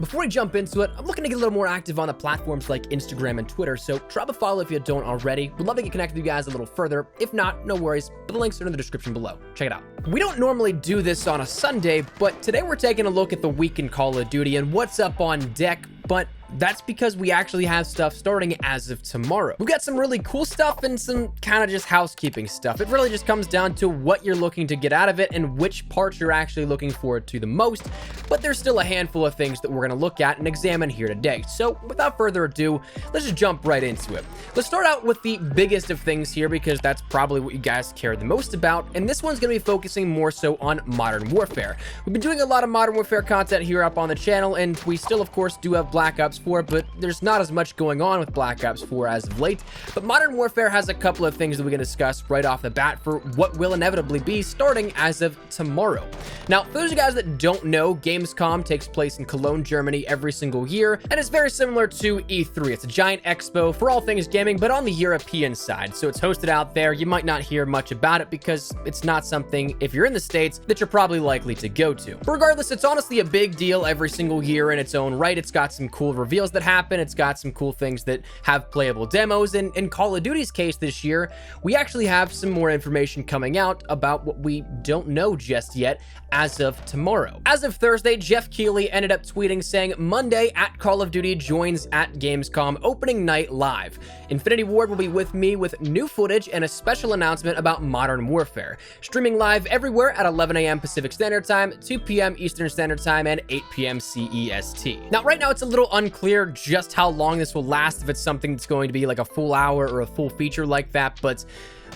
before we jump into it, I'm looking to get a little more active on the platforms like Instagram and Twitter, so drop a follow if you don't already. Would love to get connected with you guys a little further. If not, no worries, but the links are in the description below. Check it out. We don't normally do this on a Sunday, but today we're taking a look at the week in Call of Duty and what's up on deck, but that's because we actually have stuff starting as of tomorrow. We've got some really cool stuff and some kind of just housekeeping stuff. It really just comes down to what you're looking to get out of it and which parts you're actually looking forward to the most, but there's still a handful of things that we're going to look at and examine here today. So without further ado, let's just jump right into it. Let's start out with the biggest of things here because that's probably what you guys care the most about, and this one's going to be focusing more so on Modern Warfare. We've been doing a lot of Modern Warfare content here up on the channel, and we still of course do have Black Ops 4, but there's not as much going on with Black Ops 4 as of late. But Modern Warfare has a couple of things that we can discuss right off the bat for what will inevitably be starting as of tomorrow. Now, for those of you guys that don't know, Gamescom takes place in Cologne, Germany every single year, and it's very similar to E3. It's a giant expo for all things gaming, but on the European side. So it's hosted out there. You might not hear much about it because it's not something, if you're in the States, that you're probably likely to go to. But regardless, it's honestly a big deal every single year in its own right. It's got some cool reveals that happen. It's got some cool things that have playable demos, and in Call of Duty's case this year, we actually have some more information coming out about what we don't know just yet as of tomorrow. As of Thursday, Jeff Keighley ended up tweeting saying, Monday at Call of Duty joins at Gamescom opening night live. Infinity Ward will be with me with new footage and a special announcement about Modern Warfare. Streaming live everywhere at 11 a.m. Pacific Standard Time, 2 p.m. Eastern Standard Time, and 8 p.m. CEST. Now, right now, it's a little unclear just how long this will last, if it's something that's going to be like a full hour or a full feature like that, but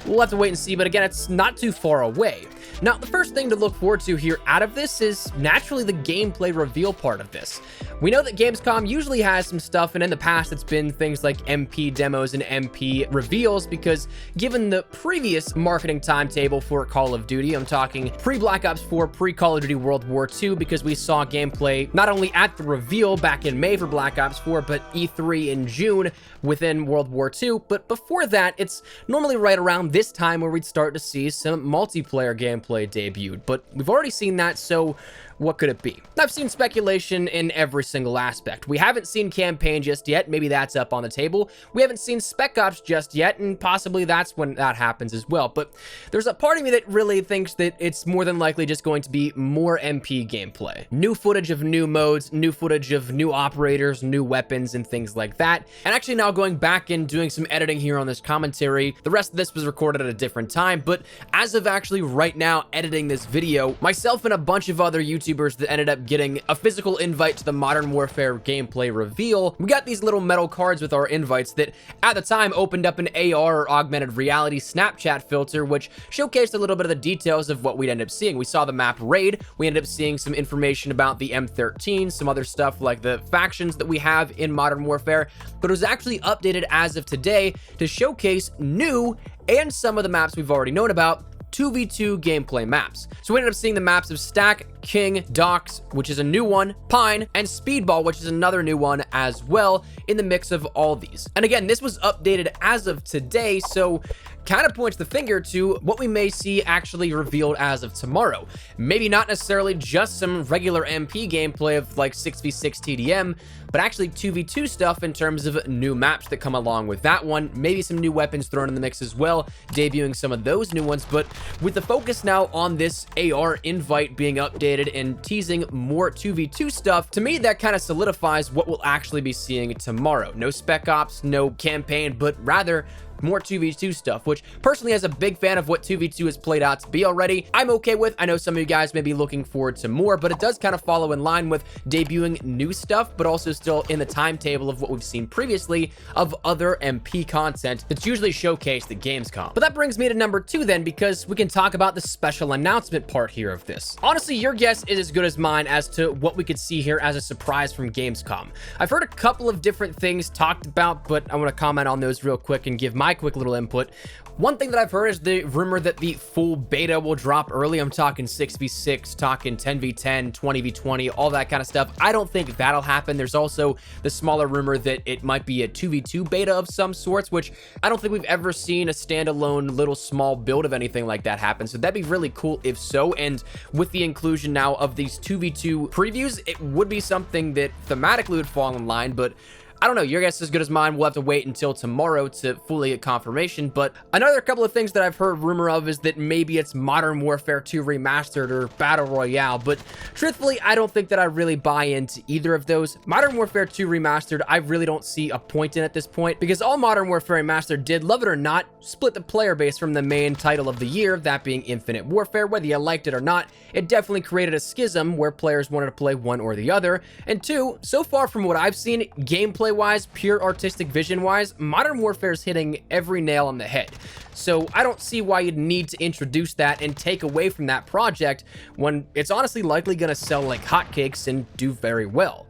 we'll have to wait and see. But again, it's not too far away. Now, the first thing to look forward to here out of this is naturally the gameplay reveal part of this. We know that Gamescom usually has some stuff, and in the past it's been things like MP demos and MP reveals, because given the previous marketing timetable for Call of Duty, I'm talking pre-Black Ops 4, pre-Call of Duty World War II, because we saw gameplay not only at the reveal back in May for Black Ops 4, but E3 in June within World War II. But before that, it's normally right around this time where we'd start to see some multiplayer gameplay debuted, but we've already seen that, so what could it be? I've seen speculation in every single aspect. We haven't seen campaign just yet. Maybe that's up on the table. We haven't seen Spec Ops just yet, and possibly that's when that happens as well. But there's a part of me that really thinks that it's more than likely just going to be more MP gameplay. New footage of new modes, new footage of new operators, new weapons, and things like that. And actually now going back and doing some editing here on this commentary, the rest of this was recorded at a different time, but as of actually right now editing this video, myself and a bunch of other YouTubers that ended up getting a physical invite to the Modern Warfare gameplay reveal, we got these little metal cards with our invites that at the time opened up an AR or augmented reality Snapchat filter, which showcased a little bit of the details of what we'd end up seeing. We saw the map Raid, we ended up seeing some information about the M13, some other stuff like the factions that we have in Modern Warfare, but it was actually updated as of today to showcase new and some of the maps we've already known about 2v2 gameplay maps. So we ended up seeing the maps of Stack, King, Docks, which is a new one, Pine, and Speedball, which is another new one as well, in the mix of all these. And again, this was updated as of today, so kind of points the finger to what we may see actually revealed as of tomorrow. Maybe not necessarily just some regular MP gameplay of like 6v6 TDM, but actually 2v2 stuff in terms of new maps that come along with that one. Maybe some new weapons thrown in the mix as well, debuting some of those new ones. But with the focus now on this AR invite being updated and teasing more 2v2 stuff, to me that kind of solidifies what we'll actually be seeing tomorrow. No Spec Ops, no campaign, but rather more 2v2 stuff, which personally, as a big fan of what 2v2 has played out to be already, I'm okay with. I know some of you guys may be looking forward to more, but it does kind of follow in line with debuting new stuff, but also still in the timetable of what we've seen previously of other MP content that's usually showcased at Gamescom. But that brings me to number 2 then, because we can talk about the special announcement part here of this. Honestly, your guess is as good as mine as to what we could see here as a surprise from Gamescom. I've heard a couple of different things talked about, but I want to comment on those real quick and give my quick little input. One thing that I've heard is the rumor that the full beta will drop early. I'm talking 6v6, talking 10v10, 20v20, all that kind of stuff. I don't think that'll happen. There's also the smaller rumor that it might be a 2v2 beta of some sorts, which I don't think we've ever seen a standalone little small build of anything like that happen. So that'd be really cool if so. And with the inclusion now of these 2v2 previews, it would be something that thematically would fall in line, but I don't know, your guess is as good as mine. We'll have to wait until tomorrow to fully get confirmation. But another couple of things that I've heard rumor of is that maybe it's Modern Warfare 2 Remastered or Battle Royale. But truthfully, I don't think that I really buy into either of those. Modern Warfare 2 Remastered, I really don't see a point in at this point, because all Modern Warfare Remastered did, love it or not, split the player base from the main title of the year, that being Infinite Warfare. Whether you liked it or not, it definitely created a schism where players wanted to play one or the other. And two, so far from what I've seen, gameplay-wise, pure artistic vision-wise, Modern Warfare is hitting every nail on the head. So I don't see why you'd need to introduce that and take away from that project when it's honestly likely going to sell like hotcakes and do very well.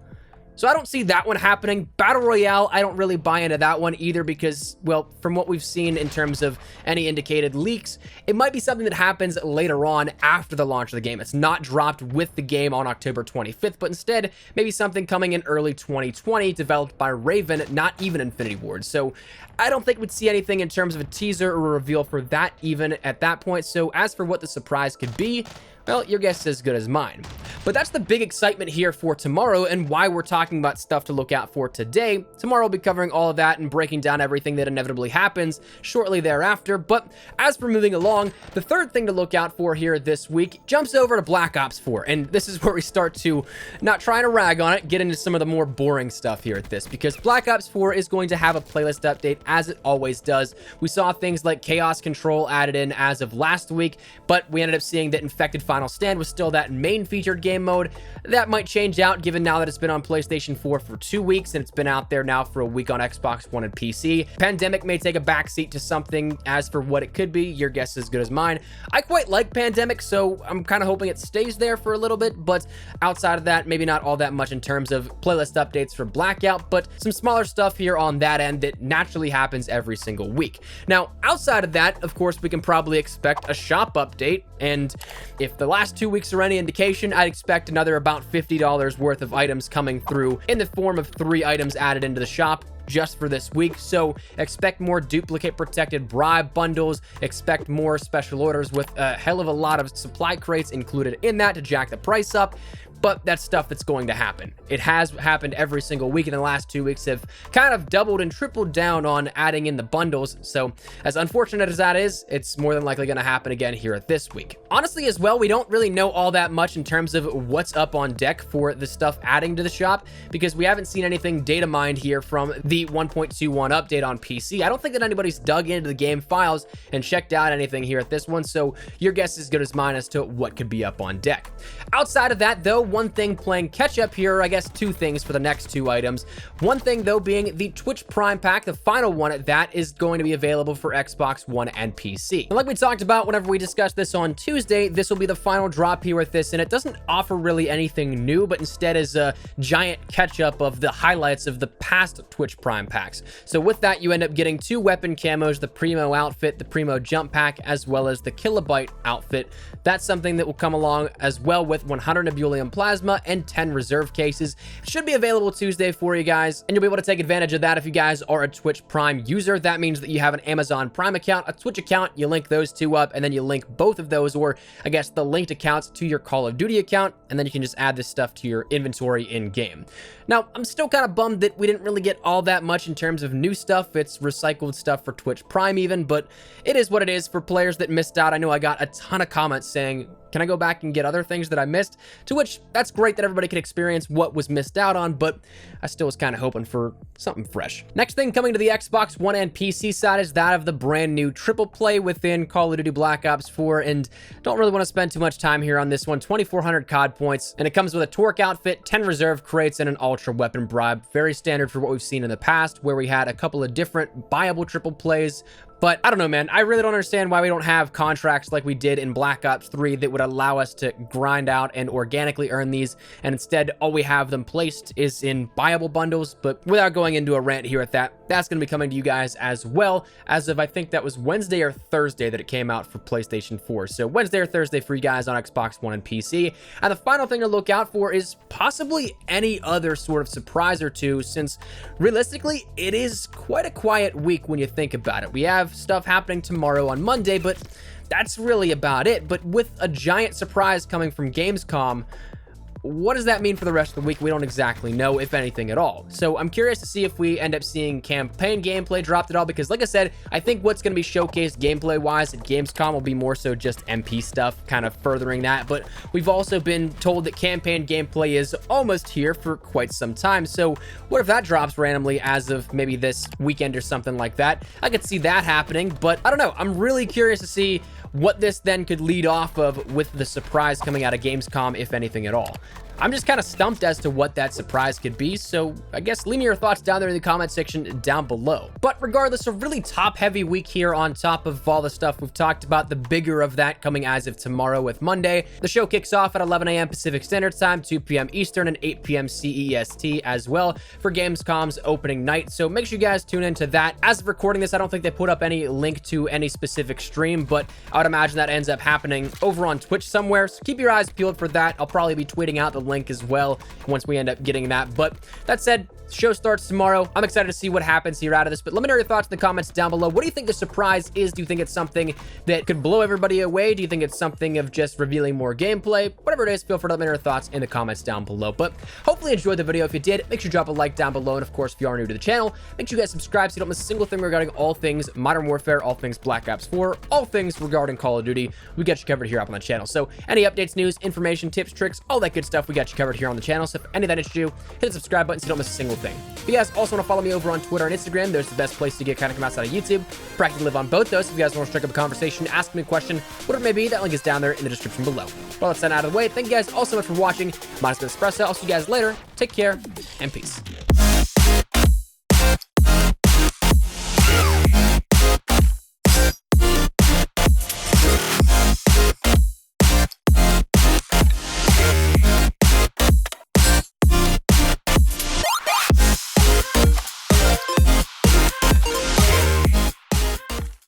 So I don't see that one happening. Battle Royale, I don't really buy into that one either because, well, from what we've seen in terms of any indicated leaks, it might be something that happens later on after the launch of the game. It's not dropped with the game on October 25th, but instead maybe something coming in early 2020 developed by Raven, not even Infinity Ward. So I don't think we'd see anything in terms of a teaser or a reveal for that even at that point. So as for what the surprise could be, well, your guess is as good as mine. But that's the big excitement here for tomorrow and why we're talking about stuff to look out for today. Tomorrow we'll be covering all of that and breaking down everything that inevitably happens shortly thereafter. But as for moving along, the third thing to look out for here this week jumps over to Black Ops 4. And this is where we start to, not trying to rag on it, get into some of the more boring stuff here at this, because Black Ops 4 is going to have a playlist update as it always does. We saw things like Chaos Control added in as of last week, but we ended up seeing that Infected Final Stand was still that main featured game mode. That might change out given now that it's been on PlayStation 4 for 2 weeks and it's been out there now for a week on Xbox One and PC. Pandemic may take a backseat to something. As for what it could be, your guess is as good as mine. I quite like Pandemic, so I'm kind of hoping it stays there for a little bit, but outside of that, maybe not all that much in terms of playlist updates for Blackout, but some smaller stuff here on that end that naturally happens every single week. Now, outside of that, of course, we can probably expect a shop update, and if the last 2 weeks are any indication, I'd expect another about $50 worth of items coming through in the form of 3 items added into the shop just for this week. So expect more duplicate protected bribe bundles, expect more special orders with a hell of a lot of supply crates included in that to jack the price up. But that's stuff that's going to happen. It has happened every single week in the last 2 weeks, have kind of doubled and tripled down on adding in the bundles. So as unfortunate as that is, it's more than likely going to happen again here this week. Honestly, as well, we don't really know all that much in terms of what's up on deck for the stuff adding to the shop, because we haven't seen anything data mined here from the 1.21 update on PC. I don't think that anybody's dug into the game files and checked out anything here at this one. So your guess is as good as mine as to what could be up on deck. Outside of that, though, one thing playing catch up here, I guess 2 things for the next 2 items. One thing though being the Twitch Prime Pack, the final one at that, is going to be available for Xbox One and PC. And like we talked about whenever we discussed this on Tuesday, this will be the final drop here with this, and it doesn't offer really anything new, but instead is a giant catch up of the highlights of the past Twitch Prime Packs. So with that, you end up getting 2 weapon camos, the Primo outfit, the Primo jump pack, as well as the Kilobyte outfit. That's something that will come along as well with 100 Nebulium Plasma and 10 reserve cases. It should be available Tuesday for you guys, and you'll be able to take advantage of that if you guys are a Twitch Prime user. That means that you have an Amazon Prime account, a Twitch account, you link those 2 up, and then you link both of those, or I guess the linked accounts, to your Call of Duty account, and then you can just add this stuff to your inventory in-game. Now, I'm still kind of bummed that we didn't really get all that much in terms of new stuff. It's recycled stuff for Twitch Prime even, but it is what it is for players that missed out. I know I got a ton of comments saying, can I go back and get other things that I missed? To which, that's great that everybody can experience what was missed out on, but I still was kind of hoping for something fresh. Next thing coming to the Xbox One and PC side is that of the brand new triple play within Call of Duty Black Ops 4, and don't really want to spend too much time here on this one. 2,400 COD points, and it comes with a Torque outfit, 10 reserve crates, and an Ultra weapon bribe. Very standard for what we've seen in the past, where we had a couple of different buyable triple plays. But I don't know, man. I really don't understand why we don't have contracts like we did in Black Ops 3 that would allow us to grind out and organically earn these. And instead, all we have them placed is in buyable bundles. But without going into a rant here at that, that's going to be coming to you guys as well as of, I think that was Wednesday or Thursday that it came out for PlayStation 4. So Wednesday or Thursday for you guys on Xbox One and PC. And the final thing to look out for is possibly any other sort of surprise or two, since realistically, it is quite a quiet week when you think about it. We have stuff happening tomorrow on Monday, but that's really about it. But with a giant surprise coming from Gamescom, what does that mean for the rest of the week? We don't exactly know, if anything at all. So I'm curious to see if we end up seeing campaign gameplay dropped at all, because like I said, I think what's going to be showcased gameplay-wise at Gamescom will be more so just MP stuff, kind of furthering that. But we've also been told that campaign gameplay is almost here for quite some time. So what if that drops randomly as of maybe this weekend or something like that? I could see that happening, but I don't know. I'm really curious to see what this then could lead off of with the surprise coming out of Gamescom, if anything at all. I'm just kind of stumped as to what that surprise could be, so I guess leave me your thoughts down there in the comment section down below. But regardless, a really top-heavy week here on top of all the stuff we've talked about, the bigger of that coming as of tomorrow with Monday. The show kicks off at 11 a.m. Pacific Standard Time, 2 p.m. Eastern, and 8 p.m. CEST as well for Gamescom's opening night, so make sure you guys tune into that. As of recording this, I don't think they put up any link to any specific stream, but I would imagine that ends up happening over on Twitch somewhere, so keep your eyes peeled for that. I'll probably be tweeting out the link as well once we end up getting that. But that said, show starts tomorrow. I'm excited to see what happens here out of this, but let me know your thoughts in the comments down below. What do you think the surprise is? Do you think it's something that could blow everybody away? Do you think it's something of just revealing more gameplay? Whatever it is, feel free to let me know your thoughts in the comments down below. But hopefully you enjoyed the video. If you did, make sure you drop a like down below, and of course, if you are new to the channel, make sure you guys subscribe so you don't miss a single thing regarding all things Modern Warfare, all things Black Ops 4, all things regarding Call of Duty. We got you covered here up on the channel. So any updates, news, information, tips, tricks, all that good stuff, we got you covered here on the channel. So if any of that interests you, hit the subscribe button so you don't miss a single thing. If you guys also want to follow me over on Twitter and Instagram, there's the best place to get kind of come outside of YouTube. Practically live on both those. If you guys want to strike up a conversation, ask me a question, whatever it may be, that link is down there in the description below. Well, that's that out of the way. Thank you guys all so much for watching. Mine's been Espresso. I'll see you guys later. Take care and peace.